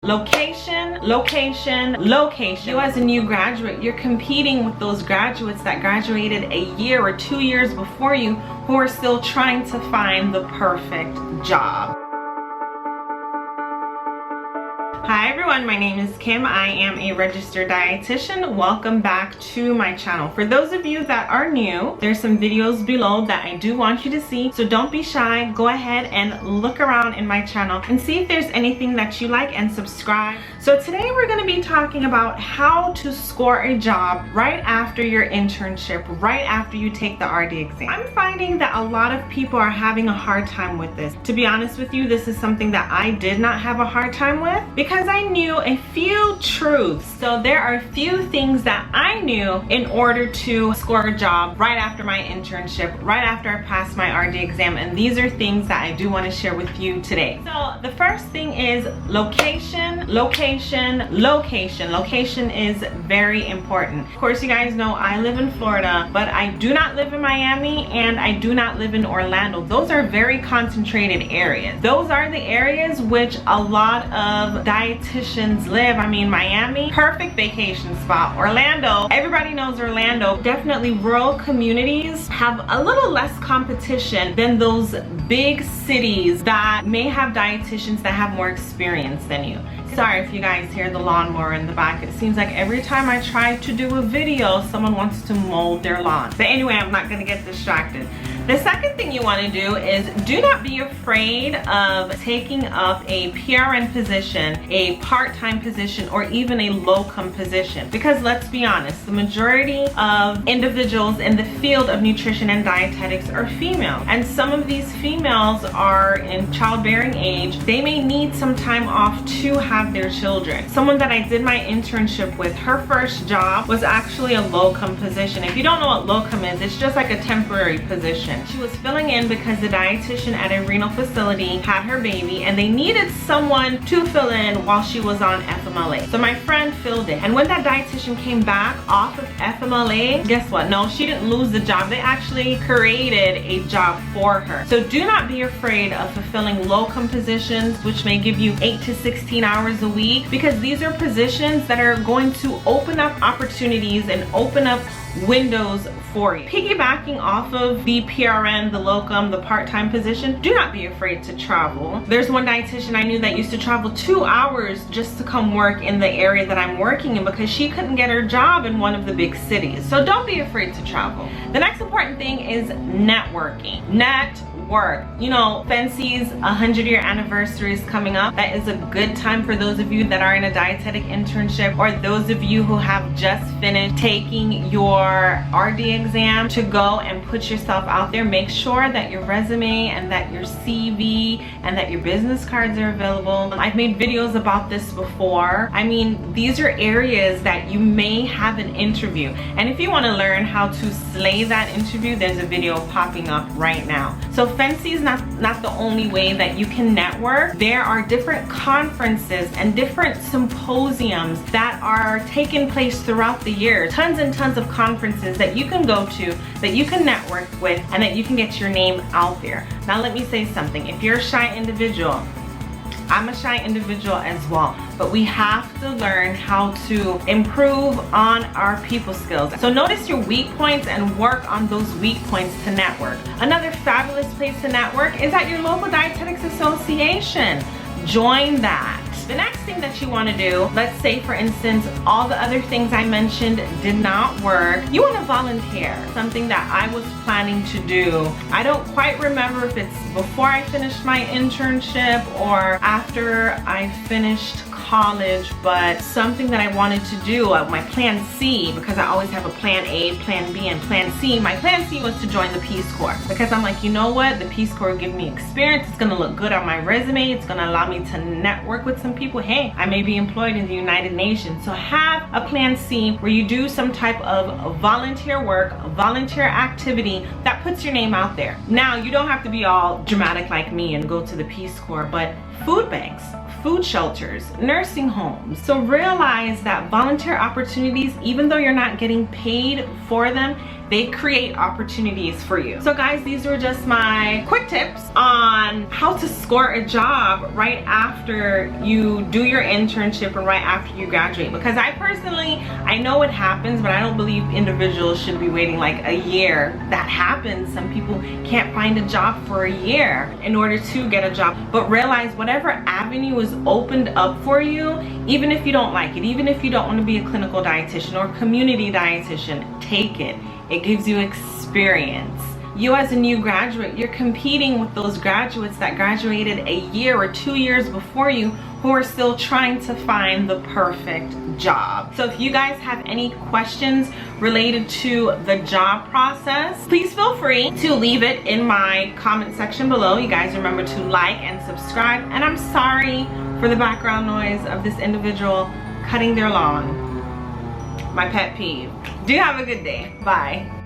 Location, location, location. You as a new graduate, you're competing with those graduates that graduated a year or 2 years before you who are still trying to find the perfect job. Hi everyone, my name is Kim. I am a registered dietitian. Welcome back to my channel. For those of you that are new, there's some videos below that I do want you to see, so don't be shy. Go ahead and look around in my channel and see if there's anything that you like and subscribe. So today we're going to be talking about how to score a job right after your internship, right after you take the RD exam. I'm finding that a lot of people are having a hard time with this. To be honest with you, this is something that I did not have a hard time with because I knew a few truths. So there are a few things that I knew in order to score a job right after my internship, right after I passed my RD exam, and these are things that I do want to share with you today. So the first thing is location, location, location. Location is very important. Of course, you guys know I live in Florida, but I do not live in Miami and I do not live in Orlando. Those are very concentrated areas. Those are the areas which a lot of dietitians live. I mean, Miami, perfect vacation spot. Orlando, everybody knows Orlando. Definitely rural communities have a little less competition than those big cities that may have dietitians that have more experience than you. Sorry if you guys hear the lawnmower in the back. It seems like every time I try to do a video, someone wants to mow their lawn. But anyway, I'm not gonna get distracted. The second thing you want to do is do not be afraid of taking up a PRN position, a part-time position, or even a locum position. Because let's be honest, the majority of individuals in the field of nutrition and dietetics are female. And some of these females are in childbearing age. They may need some time off to have their children. Someone that I did my internship with, her first job was actually a locum position. If you don't know what locum is, it's just like a temporary position. She was filling in because the dietitian at a renal facility had her baby and they needed someone to fill in while she was on FMLA. So my friend filled in, and when that dietitian came back off of FMLA, guess what? No, she didn't lose the job. They actually created a job for her. So do not be afraid of fulfilling locum positions, which may give you 8 to 16 hours a week, because these are positions that are going to open up opportunities and open up windows for you. Piggybacking off of the PRN, the locum, the part-time position, do not be afraid to travel. There's one dietitian I knew that used to travel 2 hours just to come work in the area that I'm working in because she couldn't get her job in one of the big cities. So don't be afraid to travel. The next important thing is networking. Network. You know, Fancy's 100-year anniversary is coming up. That is a good time for those of you that are in a dietetic internship, or those of you who have just finished taking your RD exam, to go and put yourself out there. Make sure that your resume and that your CV and that your business cards are available. I've made videos about this before. I mean, these are areas that you may have an interview, and if you want to learn how to slay that interview, there's a video popping up right now. So Fancy is not the only way that you can network. There are different conferences and different symposiums that are taking place throughout the year. Tons and tons of conferences that you can go to, that you can network with, and that you can get your name out there. Now let me say something. If you're a shy individual, I'm a shy individual as well, but we have to learn how to improve on our people skills. So notice your weak points and work on those weak points to network. Another fabulous place to network is at your local dietetics association. Join that. The next thing that you want to do, let's say for instance all the other things I mentioned did not work, you want to volunteer. Something that I was planning to do. I don't quite remember if it's before I finished my internship or after I finished college, but something that I wanted to do, my plan C, because I always have a plan A, plan B, and plan C. My plan C was to join the Peace Corps, because I'm like, you know what, the Peace Corps will give me experience, it's gonna look good on my resume, it's gonna allow me to network with some people. Hey, I may be employed in the United Nations. So have a plan C where you do some type of volunteer work, a volunteer activity that puts your name out there. Now, you don't have to be all dramatic like me and go to the Peace Corps, but food banks, food shelters, nursing homes. So realize that volunteer opportunities, even though you're not getting paid for them, they create opportunities for you. So guys, these were just my quick tips on how to score a job right after you do your internship and right after you graduate. Because I know it happens, but I don't believe individuals should be waiting like a year. That happens. Some people can't find a job for a year in order to get a job. But realize whatever avenue is opened up for you, even if you don't like it, even if you don't want to be a clinical dietitian or community dietitian, take it. It gives you experience. You as a new graduate, you're competing with those graduates that graduated a year or 2 years before you who are still trying to find the perfect job. So if you guys have any questions related to the job process, please feel free to leave it in my comment section below. You guys remember to like and subscribe. And I'm sorry for the background noise of this individual cutting their lawn. My pet peeve. Do have a good day. Bye.